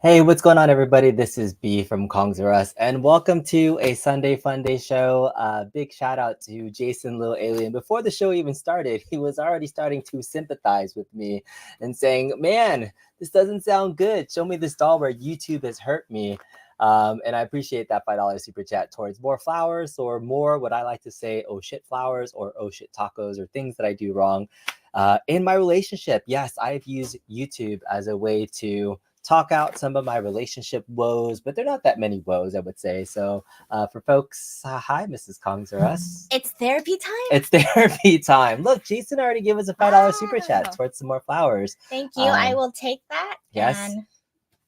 Hey, what's going on, everybody? This is B from Kongs R Us, and welcome to a Sunday Funday show. Big shout out to Jason Little Alien. Before the show even started, he was already starting to sympathize with me and saying, "Man, this doesn't sound good. Show me this doll where YouTube has hurt me." And I appreciate that $5 super chat towards more flowers or more what I like to say, oh shit flowers or oh shit tacos or things that I do wrong in my relationship. Yes, I've used YouTube as a way to talk out some of my relationship woes, but they're not that many woes, I would say. So for folks, hi, Mrs. Kongs R Us. It's therapy time? It's therapy time. Look, Jason already gave us a $5 super chat towards some more flowers. Thank you. I will take that. Yes.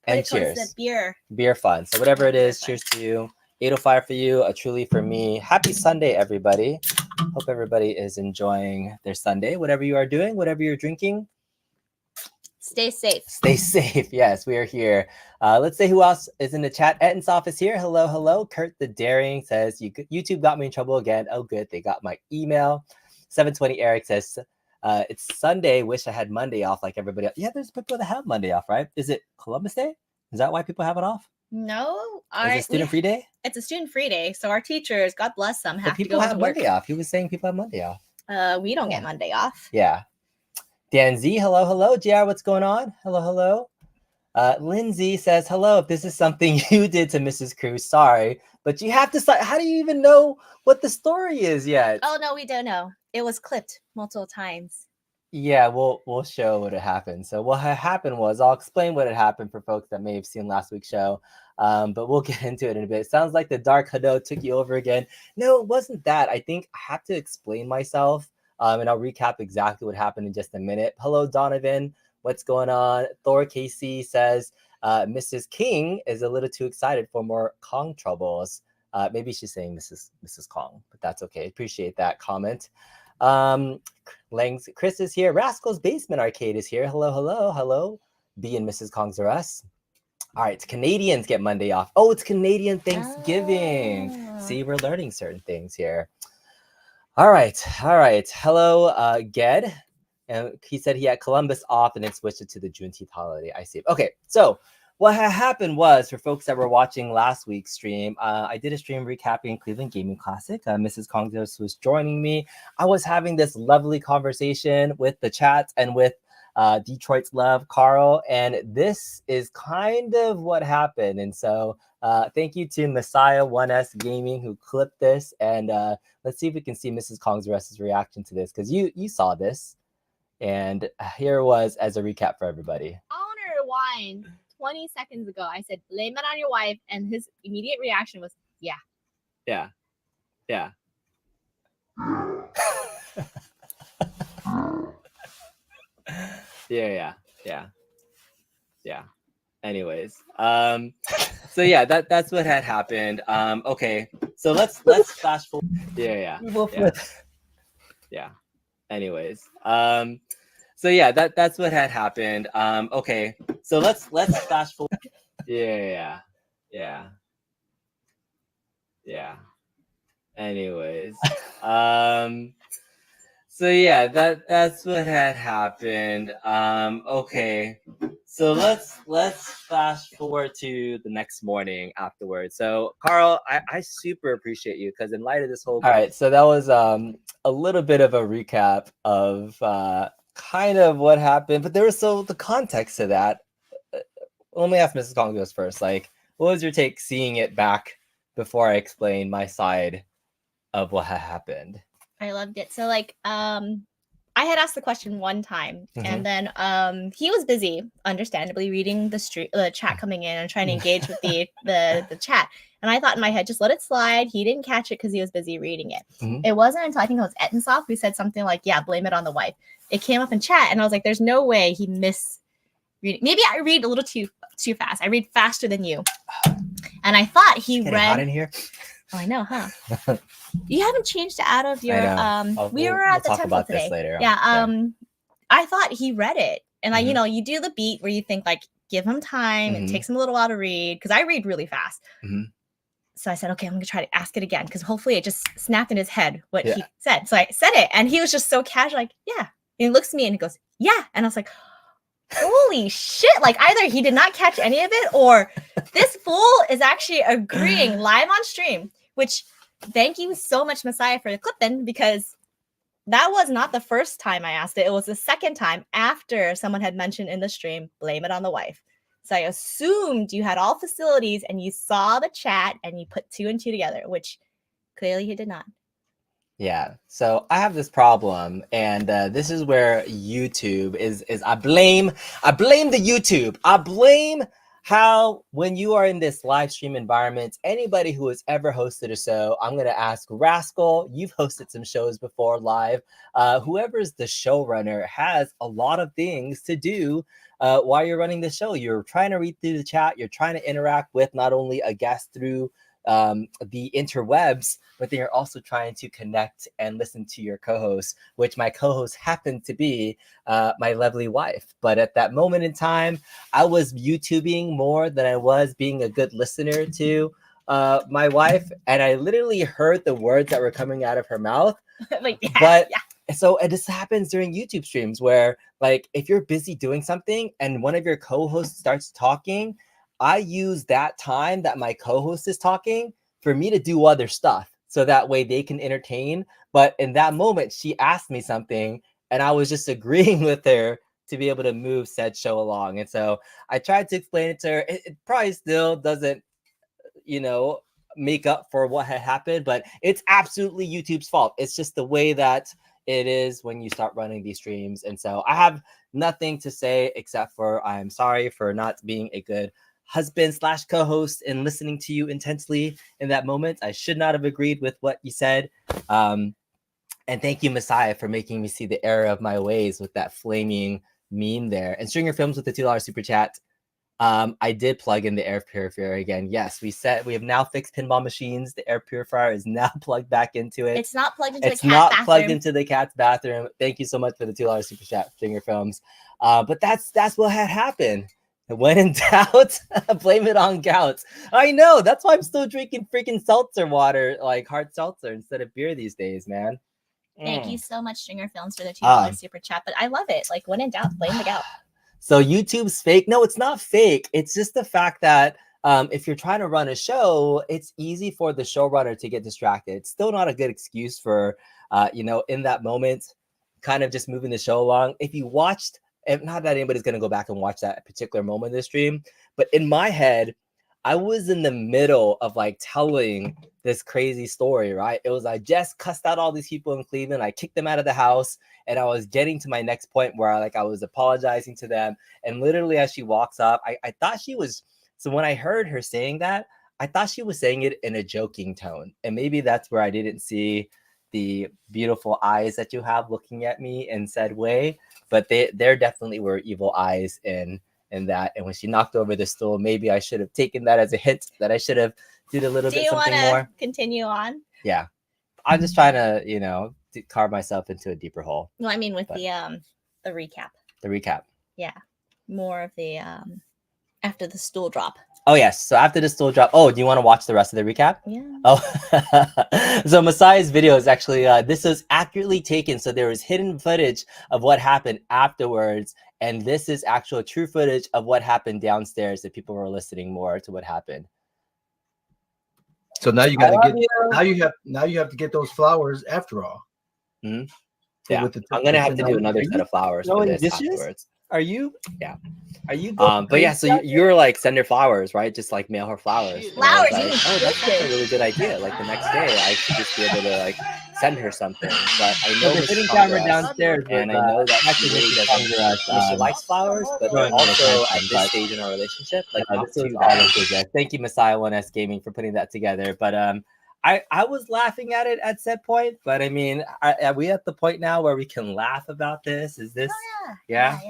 And cheers. The beer. Beer fun. So whatever it is, cheers to you. 805 for you, a truly for me. Happy Sunday, everybody. Hope everybody is enjoying their Sunday, whatever you are doing, whatever you're drinking. Stay safe. Stay safe. Yes, we are here. Let's say who else is in the chat. Etton's office here. Hello, hello. Kurt the Daring says, YouTube got me in trouble again. Oh, good. They got my email. 720 Eric says, it's Sunday. Wish I had Monday off like everybody else. Yeah, there's people that have Monday off, right? Is it Columbus Day? Is that why people have it off? No. Is it student free day? It's a student free day. So our teachers, God bless them, have to go to work. People have Monday off. He was saying people have Monday off. We don't get Monday off. Yeah. Dan Z, hello, hello. JR, what's going on? Hello, hello. Lindsay says, hello, if this is something you did to Mrs. Cruz, sorry. But you have to start. How do you even know what the story is yet? Oh, no, we don't know. It was clipped multiple times. Yeah, we'll show what had happened. So what had happened was, I'll explain what had happened for folks that may have seen last week's show. But we'll get into it in a bit. It sounds like the Dark Hado took you over again. No, it wasn't that. I think I have to explain myself. And I'll recap exactly what happened in just a minute. Hello, Donovan. What's going on? Thor KC says, Mrs. King is a little too excited for more Kong troubles. Maybe she's saying Mrs. Kong, but that's okay. Appreciate that comment. Chris is here. Rascal's Basement Arcade is here. Hello, hello, hello. B and Mrs. Kongs R Us. All right, Canadians get Monday off. Oh, it's Canadian Thanksgiving. Oh. See, we're learning certain things here. All right. Hello, Ged. And he said he had Columbus off and then switched it to the Juneteenth holiday. I see. Okay, so what happened was, for folks that were watching last week's stream, I did a stream recapping Cleveland Gaming Classic. Mrs. Kongs R Us was joining me. I was having this lovely conversation with the chat and with Detroit's Love, Carl, and this is kind of what happened. And so thank you to Messiah 1S Gaming who clipped this, and let's see if we can see Mrs. Kongs R Us' reaction to this, because you saw this, and here it was as a recap for everybody. I want to rewind 20 seconds ago. I said, blame it on your wife, and his immediate reaction was, yeah. Yeah. Yeah. Anyways, so yeah, that's what had happened. Okay, so let's fast forward. Yeah. Anyways, so yeah, that's what had happened. Okay, so let's fast forward. Yeah. Anyways, so yeah, that's what had happened. Okay, so let's fast forward to the next morning afterwards. So Carl, I super appreciate you, because in light of this whole. All right, so that was a little bit of a recap of kind of what happened, but there was the context to that. Let me ask Mrs. Kongs R Us first. Like, what was your take seeing it back before I explain my side of what had happened? I loved it. So I had asked the question one time, and then he was busy, understandably, reading the chat coming in and trying to engage with the chat. And I thought in my head, just let it slide. He didn't catch it because he was busy reading it. It wasn't until I think it was Ettensoft who said something like, yeah, blame it on the wife. It came up in chat, and I was like, there's no way he missed reading. Maybe I read a little too fast. I read faster than you. And I thought he read. Hot in here. Oh, I know, huh? You haven't changed out of your we were at the temple today. This later. Yeah. I thought he read it. And you do the beat where you think like, give him time. It takes him a little while to read, because I read really fast. So I said, okay, I'm gonna try to ask it again, because hopefully it just snapped in his head what he said. So I said it, and he was just so casual, like, yeah. And he looks at me and he goes, yeah. And I was like, Holy shit. Like either he did not catch any of it or this fool is actually agreeing live on stream, which thank you so much, Messiah, for the clip then, because that was not the first time I asked it. It was the second time after someone had mentioned in the stream, blame it on the wife. So I assumed you had all facilities and you saw the chat and you put 2 and 2 together, which clearly he did not. Yeah, so I have this problem, and this is where YouTube is I blame the YouTube. I blame how when you are in this live stream environment, anybody who has ever hosted a show, I'm gonna ask Rascal, you've hosted some shows before live. Whoever's the showrunner has a lot of things to do while you're running the show. You're trying to read through the chat, you're trying to interact with not only a guest through the interwebs, but they are also trying to connect and listen to your co-host, which my co-host happened to be my lovely wife. But at that moment in time, I was YouTubing more than I was being a good listener to my wife, and I literally heard the words that were coming out of her mouth. But so this happens during YouTube streams where, like, if you're busy doing something and one of your co-hosts starts talking, I use that time that my co-host is talking for me to do other stuff, so that way they can entertain. But in that moment, she asked me something and I was just agreeing with her to be able to move said show along. And so I tried to explain it to her. It probably still doesn't, make up for what had happened, but it's absolutely YouTube's fault. It's just the way that it is when you start running these streams. And so I have nothing to say except for I'm sorry for not being a good husband / co-host and listening to you intensely in that moment. I should not have agreed with what you said. And thank you, Messiah, for making me see the error of my ways with that flaming meme there. And Stringer Films with the $2 super chat. I did plug in the air purifier again. Yes, we have now fixed pinball machines. The air purifier is now plugged back into it. It's not plugged into the cat's bathroom. It's not plugged into the cat's bathroom. Thank you so much for the $2 super chat, Stringer Films. But that's what had happened. When in doubt, blame it on gout. I know. That's why I'm still drinking freaking seltzer water, like hard seltzer, instead of beer these days, man. Thank you so much, Stringer Films, for the $2 super chat. But I love it. Like, when in doubt, blame the gout. So YouTube's fake. No, it's not fake. It's just the fact that if you're trying to run a show, it's easy for the showrunner to get distracted. It's still not a good excuse for, in that moment, kind of just moving the show along. If you watched, not that anybody's going to go back and watch that particular moment of the stream, but in my head, I was in the middle of like telling this crazy story, right? It was, I just cussed out all these people in Cleveland. I kicked them out of the house, and I was getting to my next point where I was apologizing to them. And literally as she walks up, I thought she was, so when I heard her saying that, I thought she was saying it in a joking tone. And maybe that's where I didn't see the beautiful eyes that you have looking at me in said way, but there definitely were evil eyes in that. And when she knocked over the stool, maybe I should have taken that as a hint that I should have did a little bit something more. Do you want to continue on? Yeah, I'm just trying to carve myself into a deeper hole. No, I mean with the recap. The recap. Yeah, more of the after the stool drop. Oh yes. So after the stool drop. Oh, do you want to watch the rest of the recap? Yeah. Oh, so Messiah's video is actually this was accurately taken. So there was hidden footage of what happened afterwards, and this is actual true footage of what happened downstairs. If people were listening more to what happened. So now you got to get now you have to get those flowers after all. Mm-hmm. Yeah, I'm gonna have to do another set of flowers for this afterwards. Are you? Yeah. Are you? But yeah, so you're like send her flowers, right? Just like mail her flowers. Flowers. Like, oh, that's a really good idea. Like the next day, I should just be able to like send her something. But I know the hidden camera downstairs, and I know that she really doesn't. She likes flowers, but also at this stage in our relationship, like not too bad. Thank you, Messiah 1S Gaming, for putting that together. But I was laughing at it at said point, but I mean, are we at the point now where we can laugh about this? Is this? Oh, yeah.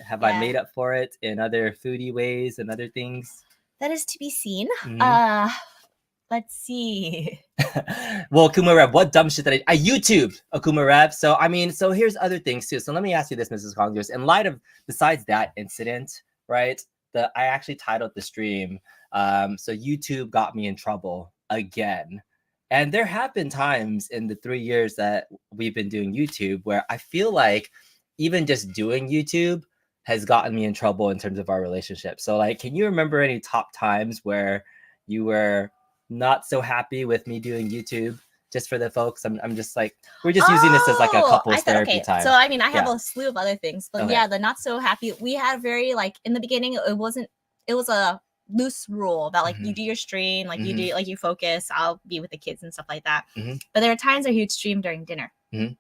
Have I made up for it in other foodie ways and other things? That is to be seen. Mm-hmm. Let's see. Well, Akuma Rev, what dumb shit did I YouTubed Akuma Rev? So I mean, so here's other things too. So let me ask you this, Mrs. Congress. In light of besides that incident, right? I actually titled the stream. So YouTube got me in trouble again. And there have been times in the 3 years that we've been doing YouTube where I feel like even just doing YouTube has gotten me in trouble in terms of our relationship. So like, can you remember any top times where you were not so happy with me doing YouTube? Just for the folks, I'm just like, we're just using this as like a couples therapy time. So I mean, I have a slew of other things, but yeah, the not so happy. We had very like in the beginning, it was a loose rule about like you do your stream, like you do like you focus. I'll be with the kids and stuff like that. But there are times where he'd stream during dinner, and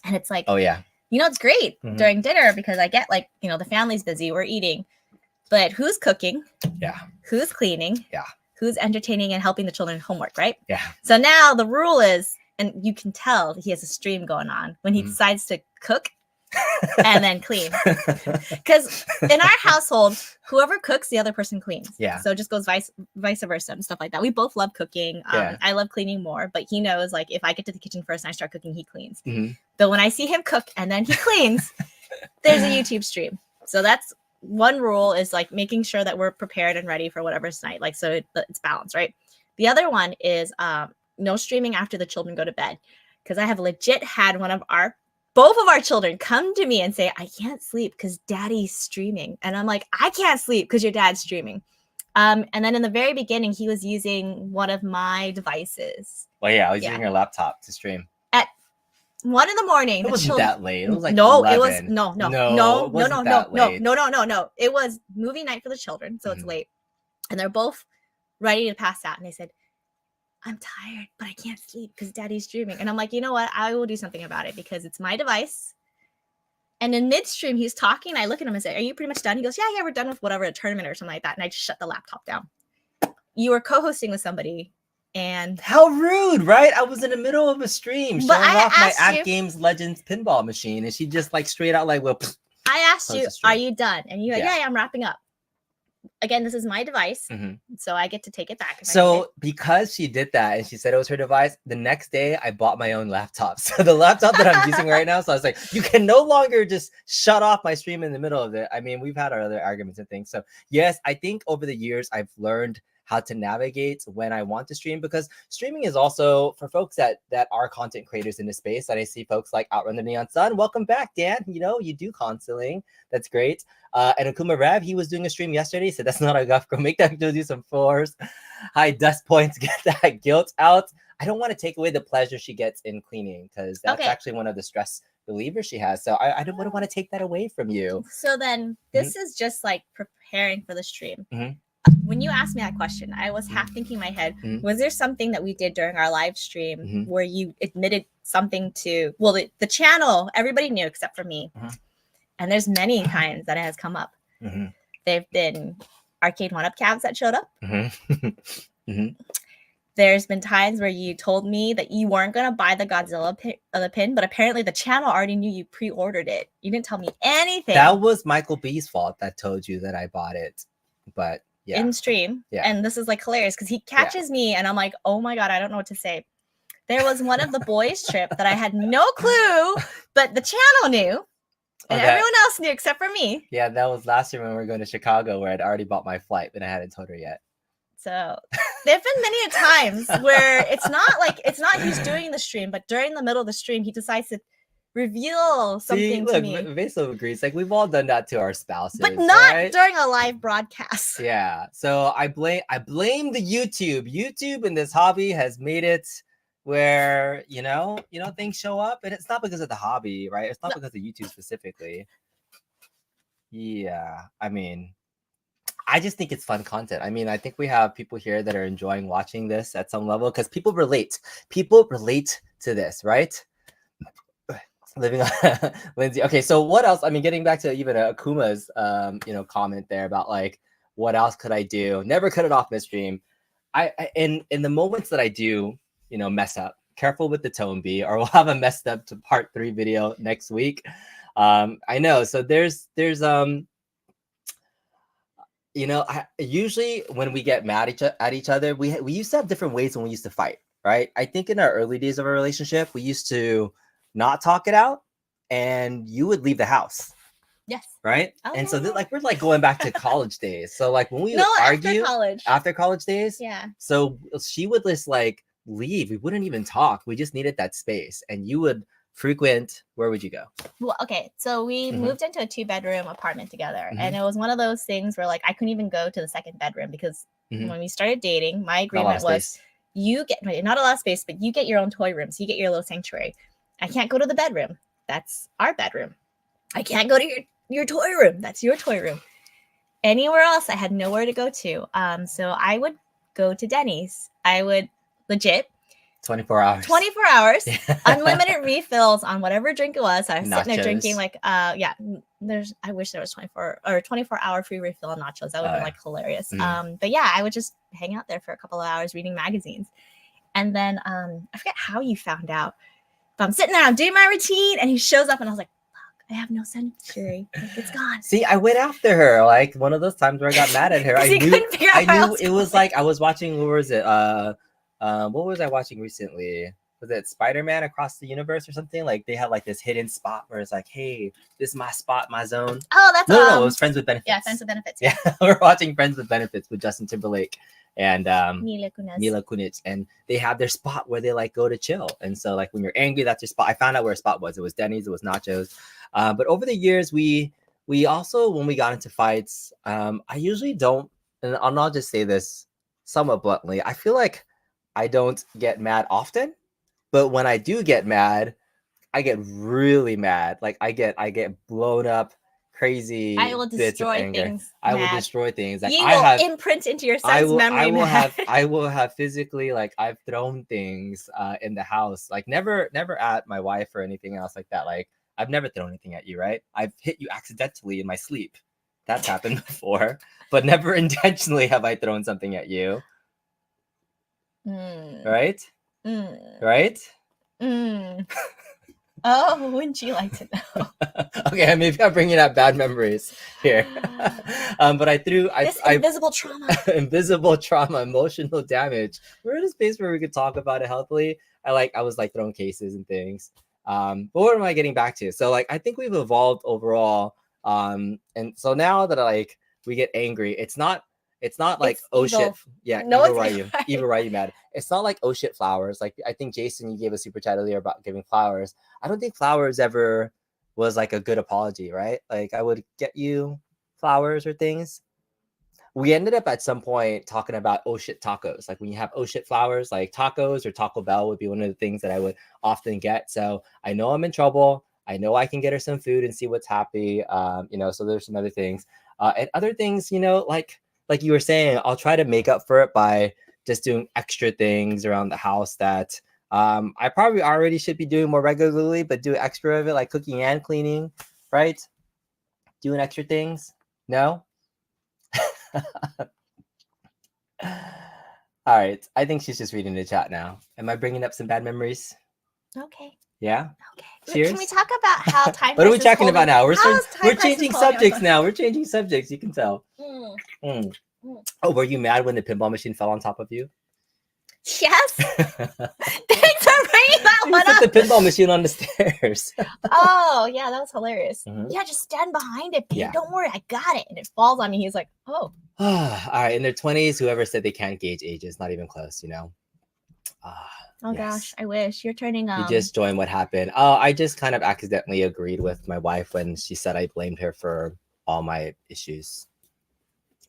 it's like, oh yeah, you know, it's great during dinner because I get like, you know, the family's busy, we're eating, but who's cooking? Yeah. Who's cleaning? Yeah. Who's entertaining and helping the children homework, right? Yeah. So now the rule is, and you can tell he has a stream going on when he decides to cook and then clean. Because in our household, whoever cooks, the other person cleans. Yeah. So it just goes vice versa and stuff like that. We both love cooking. I love cleaning more, but he knows like if I get to the kitchen first and I start cooking, he cleans. But when I see him cook and then he cleans, there's a YouTube stream. So that's one rule, is like making sure that we're prepared and ready for whatever's night, like so it's balanced, right? The other one is no streaming after the children go to bed, because I have legit had both of our children come to me and say, I can't sleep because daddy's streaming, and I'm like, I can't sleep because your dad's streaming. And then in the very beginning, he was using one of my devices. Well, yeah, I was using your laptop to stream. 1 a.m. It wasn't that late. It was like no, 11. It was no. It was movie night for the children, so it's late, and they're both ready to pass out. And they said, "I'm tired, but I can't sleep because Daddy's streaming." And I'm like, you know what? I will do something about it because it's my device. And in midstream, he's talking. I look at him and say, "Are you pretty much done?" He goes, "Yeah, we're done with whatever, a tournament or something like that." And I just shut the laptop down. You were co-hosting with somebody. And how rude, right? I was in the middle of a stream showing off my At Games Legends pinball machine, and she just like straight out like, well, I asked you, are you done? And you're like, yeah, I'm wrapping up. Again, this is my device, so I get to take it back. So because she did that and she said it was her device, the next day I bought my own laptop. So the laptop that I'm using right now, so I was like, you can no longer just shut off my stream in the middle of it. I mean, we've had our other arguments and things. So yes, I think over the years I've learned how to navigate when I want to stream, because streaming is also for folks that are content creators in the space. And I see folks like Outrun the Neon Sun. Welcome back, Dan. You know, you do consoling. That's great. And Akuma Rev, he was doing a stream yesterday. So that's not enough. Go make that go do some floors. Hi, Dust Points, get that guilt out. I don't want to take away the pleasure she gets in cleaning, because that's actually one of the stress relievers she has. So I don't want to take that away from you. So then this is just like preparing for the stream. When you asked me that question, I was half thinking in my head, was there something that we did during our live stream where you admitted something to, well, the channel, everybody knew except for me. And there's many times that it has come up. They've been arcade one-up cabs that showed up. There's been times where you told me that you weren't going to buy the Godzilla pin, but apparently the channel already knew you pre-ordered it. You didn't tell me anything. That was Michael B's fault that told you that I bought it. But in stream. And this is like hilarious because he catches me and I'm like, oh my God, I don't know what to say. There was one of the boys' trip that I had no clue, but the channel knew. And everyone else knew except for me. Yeah, that was last year when we were going to Chicago, where I'd already bought my flight, but I hadn't told her yet. So there have been many times where it's not he's doing the stream, but during the middle of the stream, he decides to reveal something to me. Vaso agrees. Like, we've all done that to our spouses, but not during a live broadcast. Yeah. So I blame the YouTube in this hobby has made it where you know things show up, and it's not because of the hobby, right? It's not because of YouTube specifically. Yeah, I mean, I just think it's fun content. I mean, I think we have people here that are enjoying watching this at some level, because people relate to this, right? Living on Lindsay. Okay, so what else? I mean, getting back to even Akuma's comment there about like, what else could I do? Never cut it off midstream. I in the moments that I do, mess up, careful with the tone B, or we'll have a messed up to part 3 video next week. I know. So there's usually when we get mad at each other, we used to have different ways when we used to fight, right? I think in our early days of our relationship, we used to not talk it out, and you would leave the house. Yes. Right. And so we're like going back to college days. So like when we would argue after college days. Yeah. So she would just like leave. We wouldn't even talk. We just needed that space. And you would frequent, where would you go? Well, okay, so we Mhm. moved into a 2-bedroom apartment together, Mhm. and it was one of those things where like I couldn't even go to the second bedroom because Mhm. when we started dating, my Not a lot agreement of was space. you get not a lot of space, but you get your own toy room, so you get your little sanctuary. I can't go to the bedroom. That's our bedroom. I can't go to your toy room. That's your toy room. Anywhere else, I had nowhere to go to. So I would go to Denny's. I would legit 24 hours. 24 hours, Yeah. unlimited refills on whatever drink it was. I was sitting there drinking Nachos. like I wish there was 24-hour free refill on nachos. That would have been like hilarious. Mhm. But yeah, I would just hang out there for a couple of hours reading magazines. And then I forget how you found out. But I'm sitting there, I'm doing my routine, and he shows up and I was like, fuck, I have no sanctuary. Like, it's gone. See, I went after her, like one of those times where I got mad at her. I He knew couldn't figure out where else it to was go. like I was watching, what was it? What was I watching recently? Was it Spider-Man Across the Universe or something? Like they had like this hidden spot where it's like, hey, this is my spot, my zone. Oh, that's No, it was Friends with Benefits. Yeah, Friends with Benefits. Yeah, we're watching Friends with Benefits with Justin Timberlake and Mila Kunis. Mila Kunis, and they have their spot where they like go to chill. And so like when you're angry, that's your spot. I found out where a spot was. It was Denny's, it was Nachos. But over the years, we also, when we got into fights, I usually don't, and I'll just say this somewhat bluntly, I feel like I don't get mad often, but when I do get mad, I get really mad. Like I get blown up, crazy. I will bits of destroy anger. things. I will mad. destroy things. Like You I will have imprint into your I son's will memory. I will have physically, like I've thrown things in the house. Like never at my wife or anything else like that. Like I've never thrown anything at you, right? I've hit you accidentally in my sleep. That's happened before, but never intentionally have I thrown something at you. Right? Right? Oh, wouldn't you like to know? Okay, maybe I'm bringing up bad memories here. But I threw invisible trauma. Invisible trauma, emotional damage. We're in a space where we could talk about it healthily. I was like throwing cases and things. But what am I getting back to? So like I think we've evolved overall. And so now that we get angry, it's not like, It's oh evil. shit, yeah, No, evil, it's why you right. evil, why you mad? It's not like, oh shit, flowers. Like I think Jason, you gave a super chat earlier about giving flowers. I don't think flowers ever was like a good apology, right? Like I would get you flowers or things. We ended up at some point talking about oh shit tacos. Like when you have oh shit flowers, like tacos or Taco Bell would be one of the things that I would often get. So I know I'm in trouble. I know I can get her some food and see what's happy. So there's some other things. And other things, like you were saying, I'll try to make up for it by just doing extra things around the house that I probably already should be doing more regularly, but do extra of it, like cooking and cleaning, right? Doing extra things. No? All right. I think she's just reading the chat now. Am I bringing up some bad memories? Okay. Yeah? Okay. Cheers. Can we talk about how time What are we Crisis talking about now? We're Crisis changing holding subjects us? now. We're changing subjects. You can tell. Oh, were you mad when the pinball machine fell on top of you? Yes. Thanks for bringing that You one put up. the pinball machine on the stairs. Oh, yeah, that was hilarious. Mhm. Yeah, just stand behind it, babe. Yeah. Don't worry, I got it. And it falls on me. He's like, oh. All right. In their 20s, whoever said they can't gauge ages, not even close, Oh yes. gosh, I wish you're turning. You just joined what happened. Oh, I just kind of accidentally agreed with my wife when she said I blamed her for all my issues.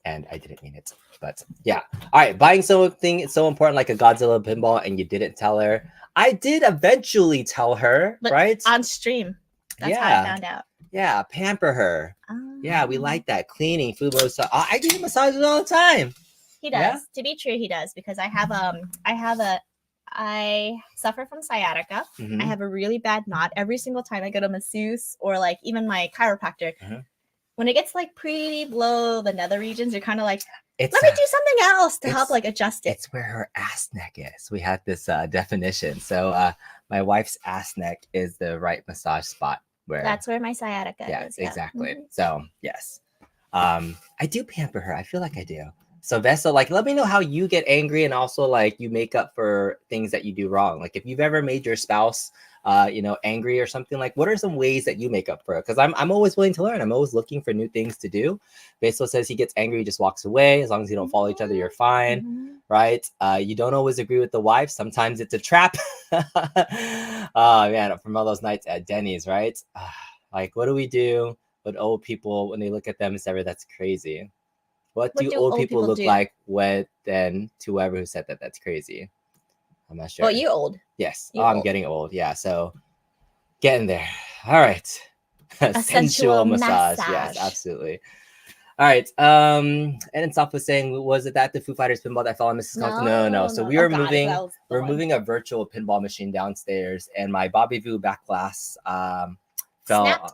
And I didn't mean it. But yeah. All right. Buying something is so important, like a Godzilla pinball, and you didn't tell her. I did eventually tell her, But right? on stream. That's how I found out. Yeah. Pamper her. Yeah. We like that. Cleaning, food, massage. I give massages all the time. He does. Yeah? To be true, he does, because I suffer from sciatica. Mhm. I have a really bad knot every single time I go to masseuse or like even my chiropractor. Mhm. When it gets like pretty below the nether regions, you're kind of like, It's let me do something else to help it's- like adjust it. It's where her ass neck is. We have this definition. So my wife's ass neck is the right massage spot where That's where my sciatica is. exactly. Mhm. So yes. I do pamper her. I feel like I do. So Vesta, like, let me know how you get angry and also like you make up for things that you do wrong. Like if you've ever made your spouse, angry or something, like what are some ways that you make up for it? Because I'm always willing to learn. I'm always looking for new things to do. Vesta says he gets angry, he just walks away. As long as you don't follow each other, you're fine, right? You don't always agree with the wife. Sometimes it's a trap. Oh man, from all those nights at Denny's, right? Like, what do we do with old people when they look at them and say, "That's crazy"? What do old people look like when then to whoever who said that that's crazy? I'm not sure. Well, you're old. Yes. You're I'm old. getting old. Yeah. So getting there. All right. A sensual massage. Yes, absolutely. All right. And Insaf was saying, was it that the Foo Fighters pinball that fell on Mrs. Compton? No. So we were moving a virtual pinball machine downstairs, and my Bobby Voo back glass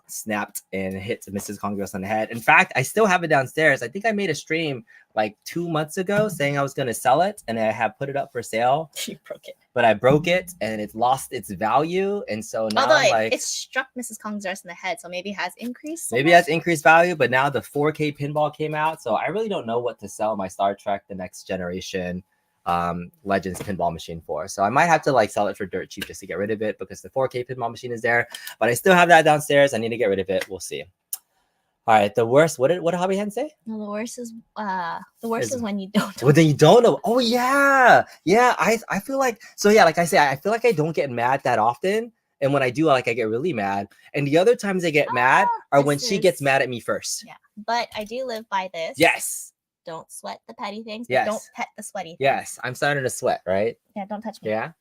snapped and hit Mrs. Congress on the head. In fact, I still have it downstairs. I think I made a stream like 2 months ago saying I was going to sell it, and I have put it up for sale. You broke it. But I broke it, and it lost its value, and so now it struck Mrs. Congress in the head, so maybe it has increased. Maybe it has increased value, but now the 4K pinball came out, so I really don't know what to sell my Star Trek: The Next Generation Legends pinball machine for. So I might have to like sell it for dirt cheap just to get rid of it because the 4K pinball machine is there, but I still have that downstairs. I need to get rid of it. We'll see. All right, the worst. What did Hobby Hen say? No, the worst is when you don't know. Well, then you don't know. Oh yeah. I feel like like I say, I feel like I don't get mad that often, and when I do, I get really mad. And the other times I get mad are when she gets mad at me first. Yeah, but I do live by this. Yes. Don't sweat the petty things. But yes. Don't pet the sweaty things. Yes, I'm starting to sweat, right? Yeah, don't touch me. Yeah.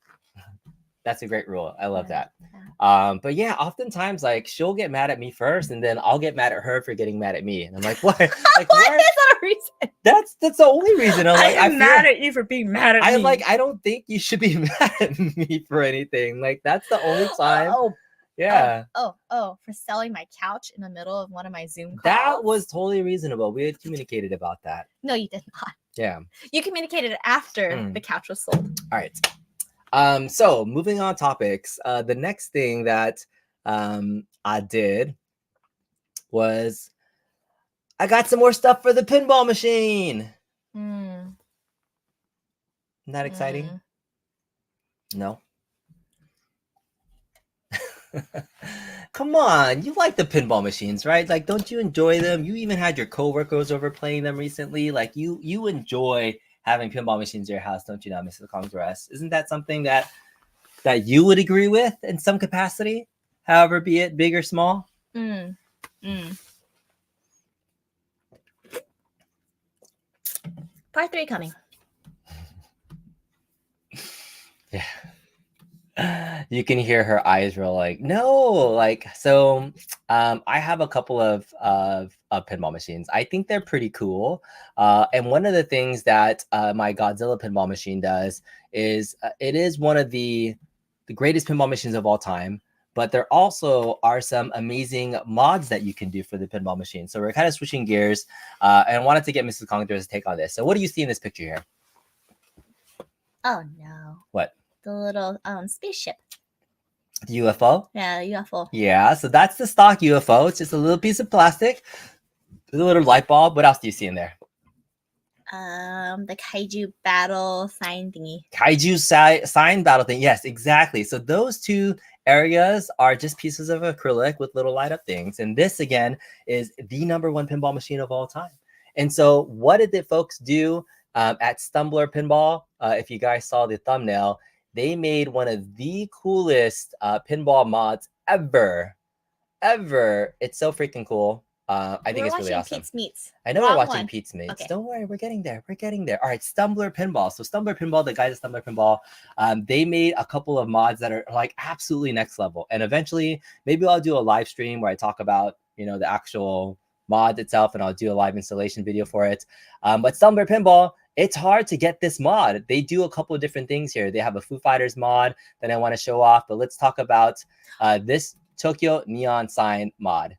That's a great rule. I love that. Yeah. But yeah, oftentimes like she'll get mad at me first, and then I'll get mad at her for getting mad at me. And I'm like, what? Like, why is that a reason? That's the only reason. I'm mad at you for being mad at me. I don't think you should be mad at me for anything. Like that's the only time. Yeah. For selling my couch in the middle of one of my Zoom calls. That was totally reasonable. We had communicated about that. No, you did not. Yeah. You communicated after the couch was sold. All right. So moving on topics. The next thing that I did was I got some more stuff for the pinball machine. Isn't that exciting? No. Come on, you like the pinball machines, right? Like, don't you enjoy them? You even had your coworkers over playing them recently. Like, you enjoy having pinball machines in your house, don't you now, Mrs. Congress? Isn't that something that you would agree with in some capacity, however be it big or small? Part 3 coming. Yeah. You can hear her eyes roll like, no, like, so I have a couple of pinball machines. I think they're pretty cool. And one of the things that my Godzilla pinball machine does is it is one of the greatest pinball machines of all time, but there also are some amazing mods that you can do for the pinball machine. So we're kind of switching gears and I wanted to get Mrs. Congre's take on this. So what do you see in this picture here? Oh no. What? The little spaceship. The UFO? Yeah, the UFO. Yeah, so that's the stock UFO. It's just a little piece of plastic with a little light bulb. What else do you see in there? The kaiju battle sign thingy. Kaiju sign battle thing. Yes, exactly. So those two areas are just pieces of acrylic with little light up things. And this, again, is the #1 pinball machine of all time. And so what did the folks do at Stumblor Pinball? If you guys saw the thumbnail, they made one of the coolest pinball mods ever. It's so freaking cool. I think it's really awesome. Pete's Meets. I know we're watching Pete's Meets. Okay. Don't worry, we're getting there. All right, Stumblor Pinball. So Stumblor Pinball, the guys at Stumblor Pinball, they made a couple of mods that are like absolutely next level. And eventually, maybe I'll do a live stream where I talk about, the actual mod itself, and I'll do a live installation video for it. But Stumblor Pinball, it's hard to get this mod. They do a couple of different things here. They have a Foo Fighters mod that I want to show off, but let's talk about this Tokyo Neon Sign mod.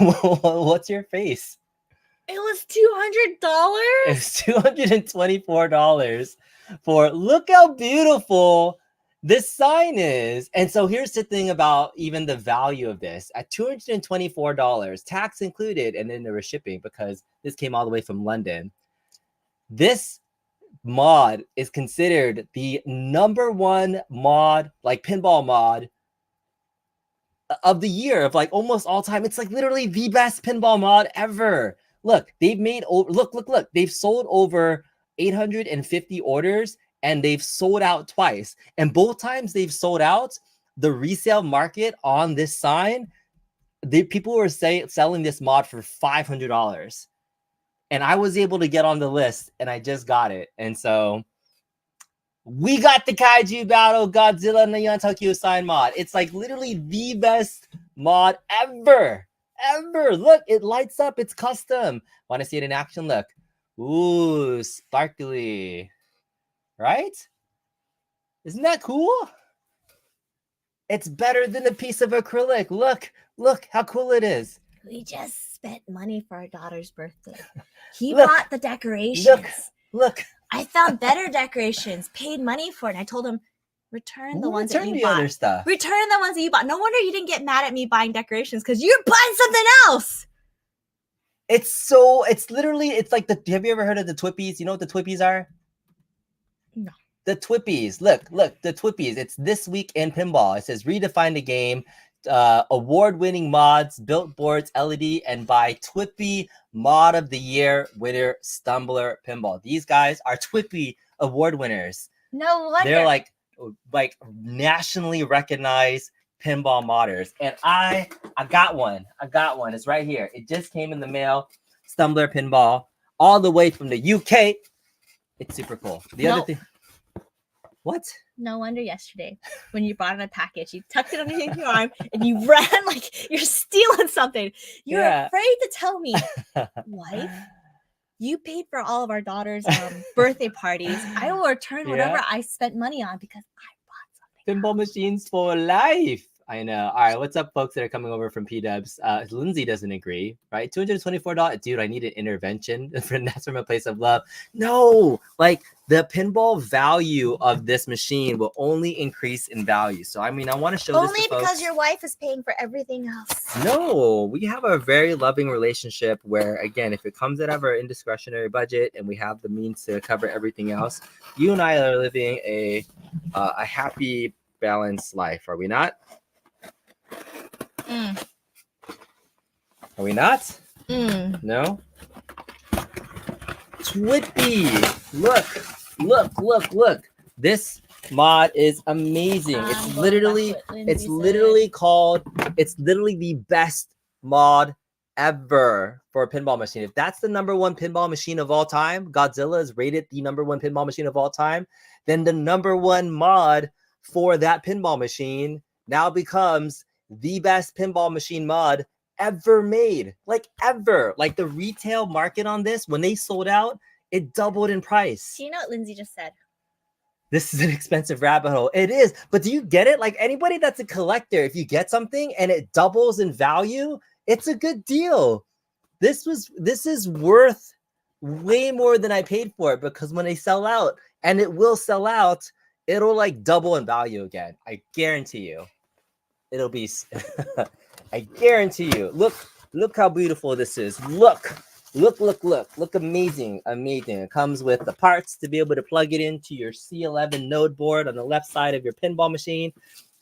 What's your face? It was $200. It's $224 for, look how beautiful this sign is. And so here's the thing about even the value of this. At $224, tax included, and then there was shipping because this came all the way from London. This mod is considered the #1 mod, like pinball mod of the year, of like almost all time. It's like literally the best pinball mod ever. Look, they've made look. They've sold over 850 orders, and they've sold out twice. And both times they've sold out, the resale market on this sign, people were selling this mod for $500. And I was able to get on the list, and I just got it. And so we got the Kaiju Battle Godzilla Neon Tokyo sign mod. It's like literally the best mod ever. Look, it lights up. It's custom. Want to see it in action? Look. Ooh, sparkly. Right? Isn't that cool? It's better than a piece of acrylic. Look how cool it is. We just spent money for our daughter's birthday. He bought the decorations. Look. I found better decorations, paid money for it. And I told him, return the ones that you bought. Other stuff. Return the ones that you bought. No wonder you didn't get mad at me buying decorations, because you're buying something else. It's like have you ever heard of the Twippies? You know what the Twippies are? No. The Twippies. Look, the Twippies. It's this week in pinball. It says redefine the game. Award-winning mods, built boards, LED, and by Twippy Mod of the Year winner Stumblor Pinball. These guys are Twippy award winners. No wonder. They're like nationally recognized pinball modders. And I got one. It's right here. It just came in the mail. Stumblor Pinball, all the way from the UK. It's super cool. Other thing. What? No wonder yesterday when you brought in a package, you tucked it underneath your arm and you ran like you're stealing something. You're afraid to tell me, wife, you paid for all of our daughter's birthday parties. I will return whatever I spent money on because I bought something. Pinball machines for life. I know. All right, what's up, folks that are coming over from P-Dubs? Lindsay doesn't agree, right? $224. Dude, I need an intervention. That's from a place of love. No, like the pinball value of this machine will only increase in value. So, I mean, I want to show this to folks. Only because your wife is paying for everything else. No, we have a very loving relationship where, again, if it comes out of our indiscretionary budget and we have the means to cover everything else, you and I are living a happy, balanced life, are we not? Are we not? No? Twippy! Look. This mod is amazing. It's literally the best mod ever for a pinball machine. If that's the #1 pinball machine of all time, Godzilla is rated the #1 pinball machine of all time, then the #1 mod for that pinball machine now becomes the best pinball machine mod ever made. Like ever. Like the retail market on this, when they sold out, it doubled in price. Do you know what Lindsay just said? This is an expensive rabbit hole. It is. But do you get it? Like anybody that's a collector, if you get something and it doubles in value, it's a good deal. This is worth way more than I paid for it, because when they sell out, and it will sell out, it'll like double in value again. I guarantee you. It'll be, I guarantee you. Look how beautiful this is. Look amazing. It comes with the parts to be able to plug it into your C11 node board on the left side of your pinball machine.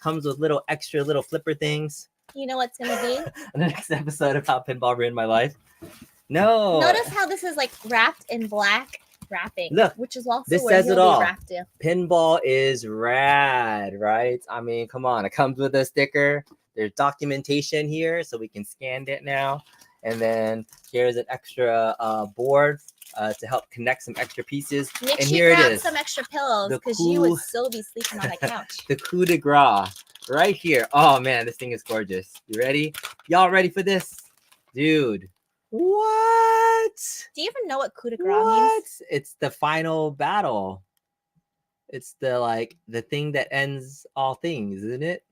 Comes with little flipper things. You know what's gonna be? In the next episode of How Pinball Ruined My Life. No. Notice how this is like wrapped in black wrapping. Look, which is also this where says it all. Wrapped in. Pinball is rad, right? I mean, come on. It comes with a sticker. There's documentation here, so we can scan it now. And then here's an extra board to help connect some extra pieces. Make and sure here you it grab is. some extra pillows, because you would still be sleeping on the couch. The coup de grace right here. Oh man, this thing is gorgeous. You ready? Y'all ready for this? Dude. What? Do you even know what coup de grace means? It's the final battle. It's the thing that ends all things, isn't it?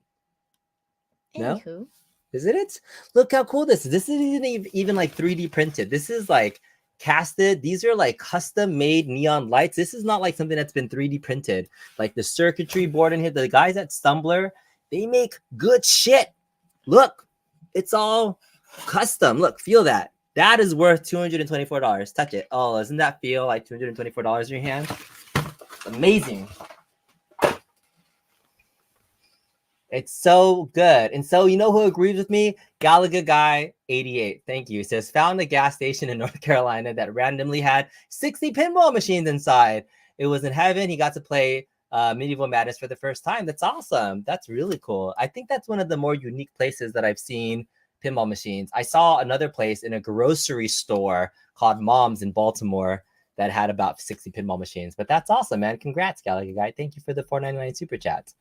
Anywho. No? Isn't it? Look how cool this is. This isn't even like 3D printed. This is like casted. These are like custom made neon lights. This is not like something that's been 3D printed. Like the circuitry board in here, the guys at Stumblor, they make good shit. Look, it's all custom. Look, feel that. That is worth $224. Touch it. Oh, doesn't that feel like $224 in your hand? Amazing. It's so good. And so, you know who agrees with me? Galaga Guy 88. Thank you. It says, found a gas station in North Carolina that randomly had 60 pinball machines inside. It was in heaven. He got to play Medieval Madness for the first time. That's awesome. That's really cool. I think that's one of the more unique places that I've seen pinball machines. I saw another place in a grocery store called Mom's in Baltimore that had about 60 pinball machines. But that's awesome, man. Congrats, Galaga Guy. Thank you for the $4.99 super chat.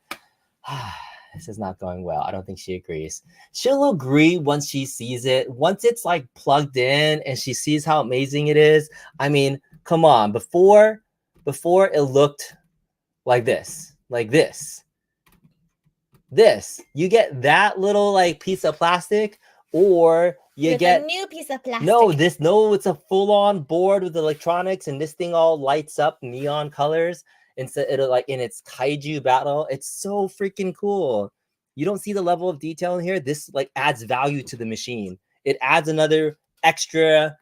This is not going well. I don't think she agrees. She'll agree once she sees it. Once it's like plugged in and she sees how amazing it is. I mean, come on. Before it looked like this. You get that little like piece of plastic, or you get a new piece of plastic. No, it's a full-on board with electronics, and this thing all lights up neon colors. Instead, it'll like in its kaiju battle. It's so freaking cool. You don't see the level of detail in here. This like adds value to the machine. It adds another extra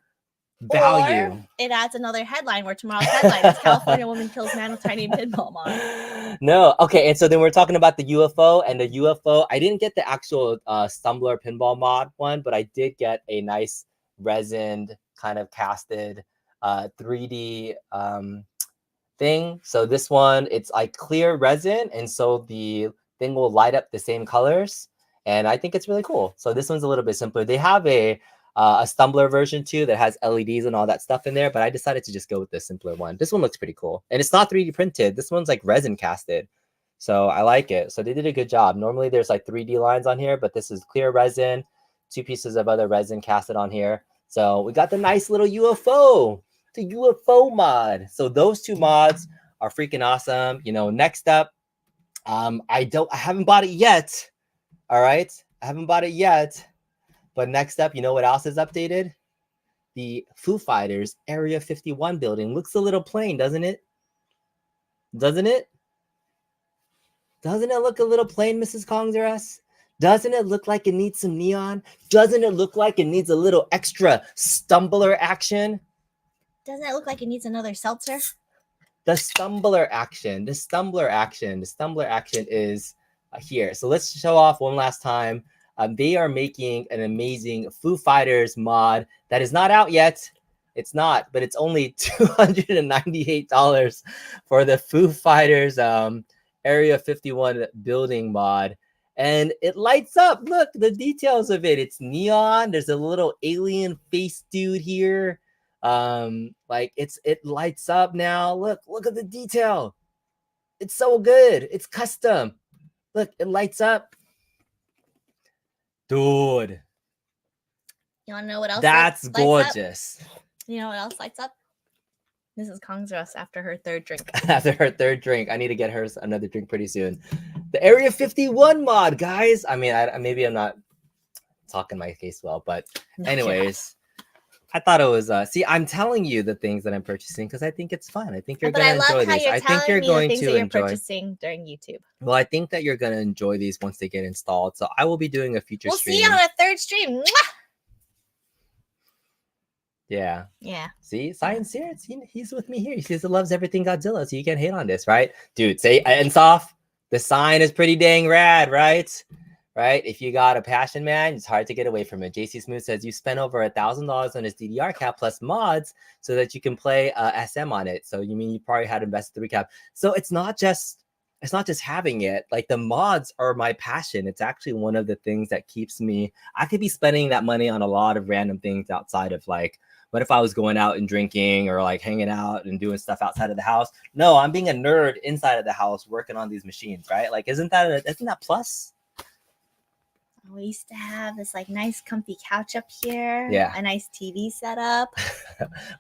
value. Or it adds another headline where tomorrow's headline is California woman kills man with tiny pinball mod. No, okay. And so then we're talking about the UFO, and the UFO. I didn't get the actual Stumblor pinball mod one, but I did get a nice resined kind of casted 3D thing. So this one, it's like clear resin, and so the thing will light up the same colors, and I think it's really cool. So this one's a little bit simpler. They have a Stumblor version too that has LEDs and all that stuff in there, but I decided to just go with the simpler one. This one looks pretty cool, and it's not 3D printed. This one's like resin casted, so I like it. So they did a good job. Normally there's like 3D lines on here, but this is clear resin, 2 pieces of other resin casted on here. So we got the nice little UFO. The UFO mod. So those 2 mods are freaking awesome. You know, next up, I haven't bought it yet. All right, I haven't bought it yet. But next up, you know what else is updated? The Foo Fighters Area 51 building looks a little plain, doesn't it? Doesn't it? Doesn't it look a little plain, Mrs. Kongzerus? Doesn't it look like it needs some neon? Doesn't it look like it needs a little extra Stumblor action? Doesn't it look like it needs another seltzer? The Stumblor action is here. So let's show off one last time. They are making an amazing Foo Fighters mod that is not out yet. It's not, but it's only $298 for the Foo Fighters Area 51 building mod. And it lights up. Look, the details of it. It's neon. There's a little alien face dude here. Like it lights up now. Look at the detail. It's so good. It's custom. Look, it lights up. Dude. You want to know what else? That's lights gorgeous. Up? You know what else lights up? Mrs. Kongzerus after her 3rd drink. After her 3rd drink. I need to get her another drink pretty soon. The Area 51 mod, guys. I mean, maybe I'm not talking my case well, but anyways. I thought it was see, I'm telling you the things that I'm purchasing because I think it's fun. I think you're going to enjoy these. I think you're going to enjoy purchasing during YouTube. Well, I think that you're going to enjoy these once they get installed. So I will be doing a future stream. We'll see you on a 3rd stream. Mwah! Yeah. Yeah. See, Science here. He's with me here. He says he loves everything Godzilla, so you can't hate on this, right? Dude, say Ensoff, the sign is pretty dang rad, right? Right? If you got a passion, man, it's hard to get away from it. JC Smooth says you spent over $1,000 on his DDR cap plus mods so that you can play SM on it. So you mean you probably had invested the recap. So it's not just having it. Like the mods are my passion. It's actually one of the things that keeps me. I could be spending that money on a lot of random things outside of like, what if I was going out and drinking or like hanging out and doing stuff outside of the house? No, I'm being a nerd inside of the house working on these machines, right? Like, isn't that plus? We used to have this like nice comfy couch up here. Yeah. A nice TV setup.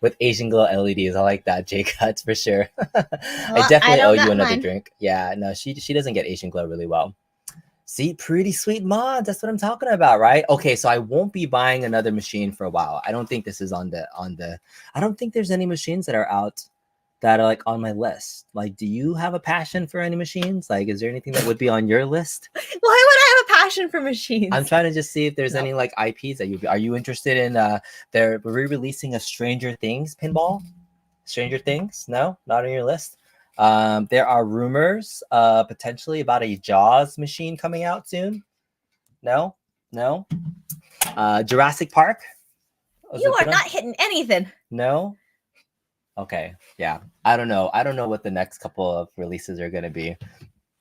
With Asian glow LEDs. I like that, J Cuts, for sure. I definitely owe you another drink. Yeah, no, she doesn't get Asian glow really well. See, pretty sweet mods. That's what I'm talking about, right? Okay, so I won't be buying another machine for a while. I don't think this is on the I don't think there's any machines that are out that are like on my list. Like, do you have a passion for any machines? Like, is there anything that would be on your list? Why would I have a passion for machines. I'm trying to just see if there's No. any like IPs that are you interested in they're re-releasing a Stranger Things pinball? Stranger Things? No, not on your list. There are rumors potentially about a Jaws machine coming out soon. No. Jurassic Park. You are not hitting anything. No. Okay. Yeah. I don't know what the next couple of releases are going to be.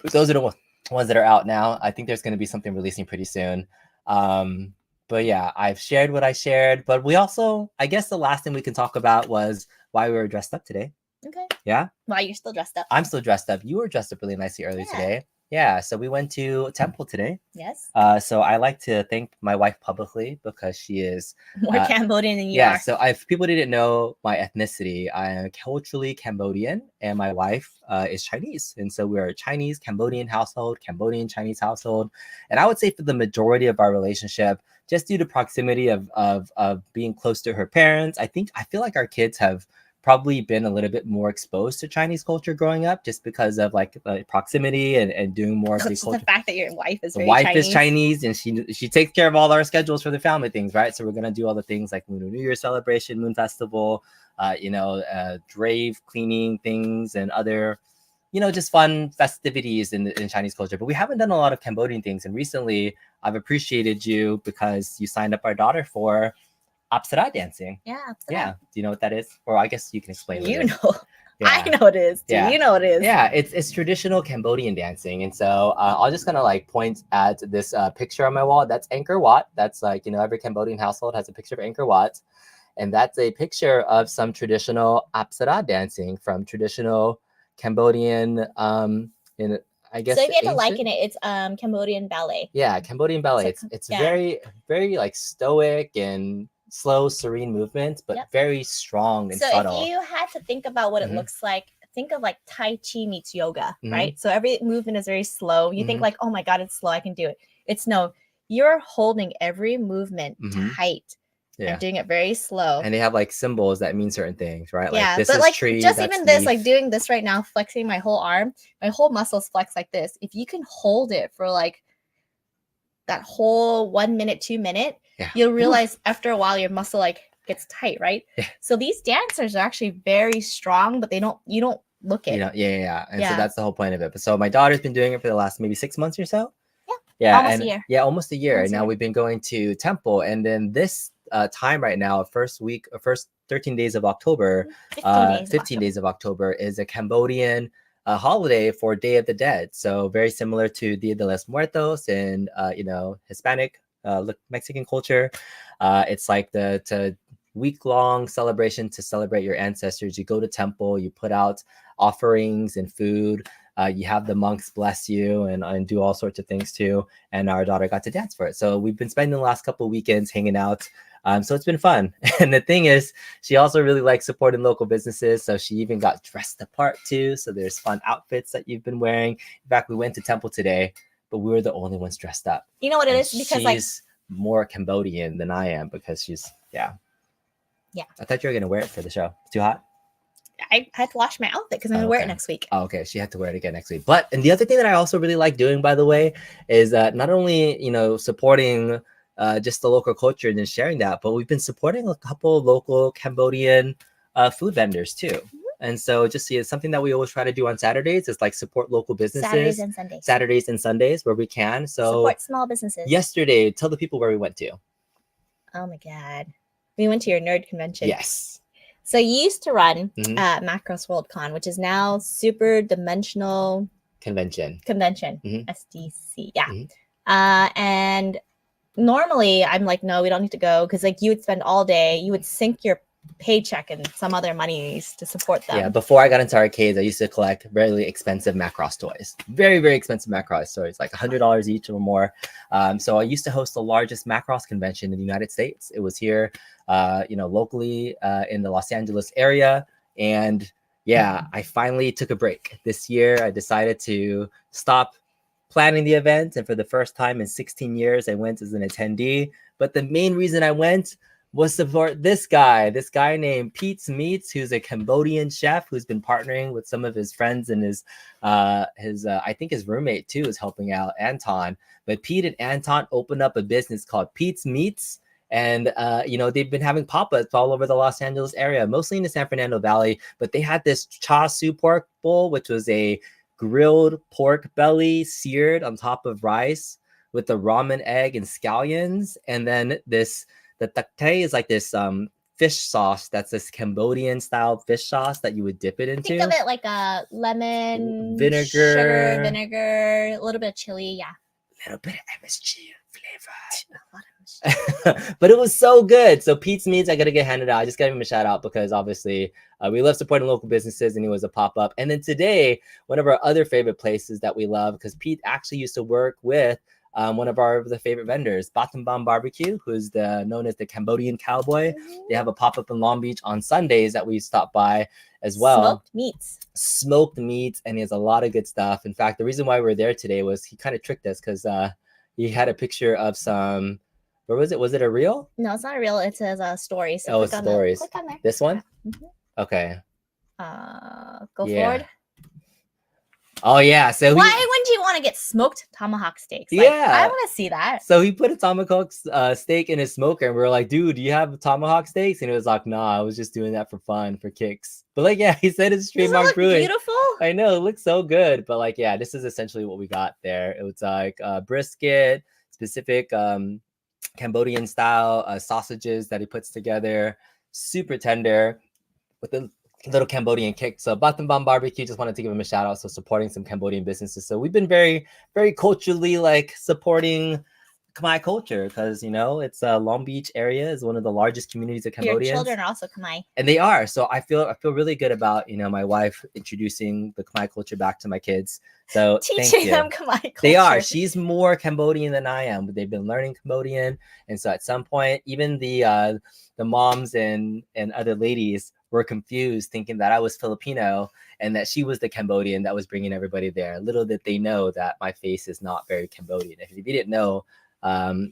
But those are the ones that are out now. I think there's going to be something releasing pretty soon. But yeah, I've shared what I shared. But we also, I guess the last thing we can talk about was why we were dressed up today. Okay. Yeah. Why you're still dressed up? I'm still dressed up. You were dressed up really nicely earlier today. Yeah. So we went to temple today. Yes. So I like to thank my wife publicly because she is more Cambodian than you yeah. are. So if people didn't know my ethnicity, I am culturally Cambodian, and my wife is Chinese, and so we're a Chinese Cambodian household, Cambodian Chinese household, and I would say for the majority of our relationship, just due to proximity of being close to her parents, I feel like our kids have probably been a little bit more exposed to Chinese culture growing up just because of like proximity and doing more of the culture. The fact that your wife is The wife is Chinese and she takes care of all our schedules for the family things, right? So we're gonna do all the things like Lunar New Year celebration, Moon Festival, grave cleaning things and other, just fun festivities in Chinese culture. But we haven't done a lot of Cambodian things. And recently I've appreciated you because you signed up our daughter for Apsara dancing. Yeah. Apsara. Yeah. Do you know what that is? Or I guess you can explain. You later. know. Yeah. I know it is. Do you know what it is? Yeah, it's traditional Cambodian dancing. And so I'll just kind of like point at this picture on my wall. That's Angkor Wat. That's like, every Cambodian household has a picture of Angkor Wat. And that's a picture of some traditional Apsara dancing from traditional Cambodian I guess. So if you had to liken it, it's Cambodian ballet. Yeah, Cambodian ballet. So, it's very, very like stoic and slow, serene movement, but very strong and subtle. So if you had to think about what it looks like, think of like Tai Chi meets yoga, right? So every movement is very slow. You think like, oh my God, it's slow, I can do it. It's no, you're holding every movement tight and doing it very slow. And they have like symbols that mean certain things, right? Yeah, like this but is like tree, just that's even this, leaf. like doing this right now, flexing my whole arm, my whole muscles flex like this. If you can hold it for like that whole 1 minute, 2 minute, you'll realize after a while your muscle like gets tight, right? So these dancers are actually very strong, but you don't look it. And so that's the whole point of it. But so my daughter's been doing it for the last maybe 6 months or so. Almost a year. Yeah, almost a year. And now we've been going to temple, and then this time right now, first 13 days of October, 15 days of October is a Cambodian holiday for Day of the Dead. So very similar to Dia de los Muertos and Hispanic Mexican culture. It's like the week-long celebration to celebrate your ancestors. You go to temple, you put out offerings and food. You have the monks bless you and do all sorts of things too. And our daughter got to dance for it. So we've been spending the last couple of weekends hanging out. So it's been fun. And the thing is, she also really likes supporting local businesses. So she even got dressed the part too. So there's fun outfits that you've been wearing. In fact, we went to temple today, but we were the only ones dressed up. You know what it is? Because she's more Cambodian than I am because she's, yeah. I thought you were going to wear it for the show. It's too hot? I had to wash my outfit because I'm going to wear it next week. Oh, okay. She had to wear it again next week. And the other thing that I also really like doing, by the way, is not only, supporting just the local culture and then sharing that, but we've been supporting a couple of local Cambodian food vendors too. And so just see, it's something that we always try to do on Saturdays is like support local businesses. Saturdays and Sundays where we can. So support small businesses. Yesterday, tell the people where we went to. Oh my God. We went to your nerd convention. Yes. So you used to run Macros Worldcon, which is now Super Dimensional Convention. SDC. Yeah. And normally I'm like, no, we don't need to go because like you would spend all day, you would sink your paycheck and some other monies to support them. Yeah, before I got into arcades, I used to collect really expensive Macross toys. Very, very expensive Macross toys, like $100 each or more. So I used to host the largest Macross convention in the United States. It was here, locally in the Los Angeles area. And yeah, I finally took a break. This year, I decided to stop planning the event. And for the first time in 16 years, I went as an attendee. But the main reason I went we'll support this guy named Pete's Meats, who's a Cambodian chef who's been partnering with some of his friends, and his I think his roommate too is helping out, Anton. But Pete and Anton opened up a business called Pete's Meats. And, they've been having pop-ups all over the Los Angeles area, mostly in the San Fernando Valley. But they had this cha su pork bowl, which was a grilled pork belly seared on top of rice with the ramen egg and scallions. And then the takte is like this fish sauce that's this Cambodian style fish sauce that you would dip it into. Think of it like a lemon, vinegar, sugar, vinegar, a little bit of chili. Yeah. A little bit of MSG flavor. But it was so good. So Pete's Meats, I got to get handed out. I just got to give him a shout out because obviously we love supporting local businesses, and he was a pop-up. And then today, one of our other favorite places that we love, because Pete actually used to work with one of the favorite vendors, Battambang Barbecue, who's known as the Cambodian Cowboy. They have a pop-up in Long Beach on Sundays that we stop by as well. Smoked meats, and he has a lot of good stuff. In fact, the reason why we're there today was he kind of tricked us because he had a picture of some. Where was it? Was it a reel? No, it's not a reel. It says story. So it's stories. Click on there. This one? Mm-hmm. Okay. Go forward. Oh yeah. So why wouldn't you want to get smoked tomahawk steaks? I want to see that. So he put a tomahawk steak in his smoker, and we were like, "Dude, do you have tomahawk steaks?" And he was like, "Nah, I was just doing that for fun, for kicks." But he said it's trademark brewing. Beautiful. I know, it looks so good. But this is essentially what we got there. It was like brisket, specific Cambodian style sausages that he puts together, super tender with a little Cambodian kick. So Battambang Barbecue, just wanted to give him a shout out. So supporting some Cambodian businesses. So we've been very, very culturally supporting Khmer culture because it's Long Beach area is one of the largest communities of Cambodians. Your children are also Khmer, and they are. So I feel really good about my wife introducing the Khmer culture back to my kids. So teaching them Khmer culture. They are. She's more Cambodian than I am, but they've been learning Cambodian, and so at some point, even the moms and other ladies were confused, thinking that I was Filipino and that she was the Cambodian that was bringing everybody there. Little did they know that my face is not very Cambodian. If you didn't know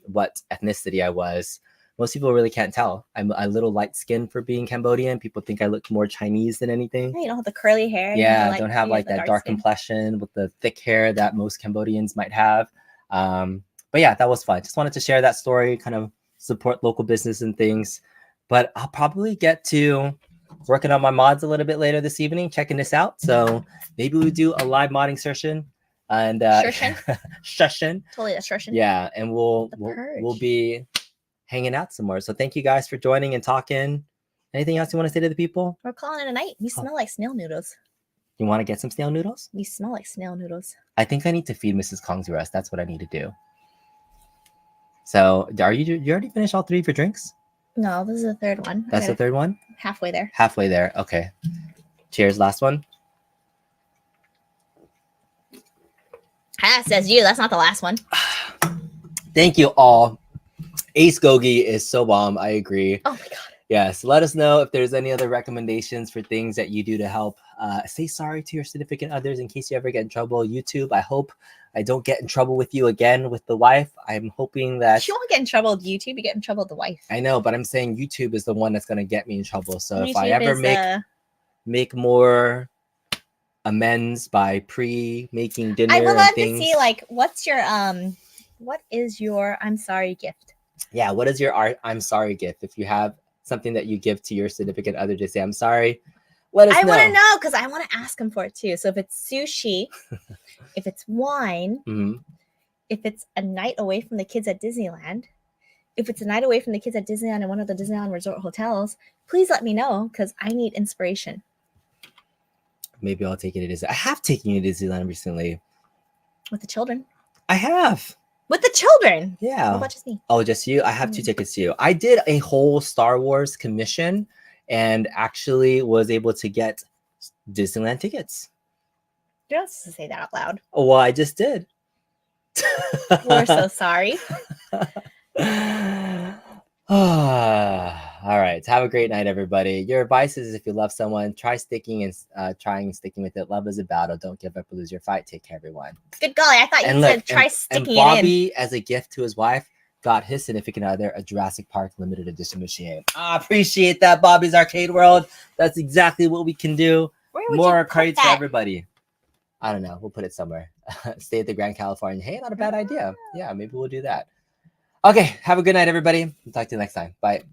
what ethnicity I was, most people really can't tell. I'm a little light skinned for being Cambodian. People think I look more Chinese than anything. You don't have the curly hair. Yeah, don't have that dark complexion with the thick hair that most Cambodians might have. But yeah, that was fun. Just wanted to share that story, kind of support local business and things. But I'll probably get to working on my mods a little bit later this evening, checking this out. So maybe we do a live modding session. And session. Totally a session. Yeah, and we'll be hanging out some more. So thank you guys for joining and talking. Anything else you want to say to the people? We're calling it a night. You smell like snail noodles. You want to get some snail noodles? You smell like snail noodles. I think I need to feed Mrs. Kong's rest. That's what I need to do. So you already finished all three of your drinks? No, this is the third one. That's the third one? Halfway there. Halfway there. Okay. Cheers. Last one. Says you. That's not the last one. Thank you all. Ace Gogi is so bomb. I agree. Oh my god. Yes. Let us know if there's any other recommendations for things that you do to help say sorry to your significant others in case you ever get in trouble. YouTube, I hope I don't get in trouble with you again with the wife. I'm hoping that you won't get in trouble with YouTube. You get in trouble with the wife. I know, but I'm saying YouTube is the one that's going to get me in trouble. So YouTube if I ever make more amends by pre-making dinner, I would love to see what is your I'm sorry gift? Yeah, what is your I'm sorry gift? If you have something that you give to your significant other to say I'm sorry, let us know. I want to know because I want to ask him for it too. So if it's sushi, if it's wine, if it's a night away from the kids at Disneyland, if it's a night away from the kids at Disneyland in one of the Disneyland resort hotels, please let me know because I need inspiration. Maybe I'll take it to Disneyland. I have taken you to Disneyland recently. With the children? I have. With the children? Yeah. What about just me? Oh, just you? I have 2 tickets to you. I did a whole Star Wars commission and actually was able to get Disneyland tickets. You're not supposed to say that out loud. Oh, well, I just did. We're so sorry. All right. Have a great night, everybody. Your advice is if you love someone, try sticking and trying sticking with it. Love is a battle. Don't give up or lose your fight. Take care, everyone. Good golly. I thought you said try sticking it in. And Bobby, as a gift to his wife, got his significant other a Jurassic Park limited edition machine. I appreciate that, Bobby's Arcade World. That's exactly what we can do. Where would More you put arcades for that? everybody. I don't know. We'll put it somewhere. Stay at the Grand California. Hey, not a bad idea. Yeah, maybe we'll do that. Okay, have a good night, everybody. We'll talk to you next time. Bye.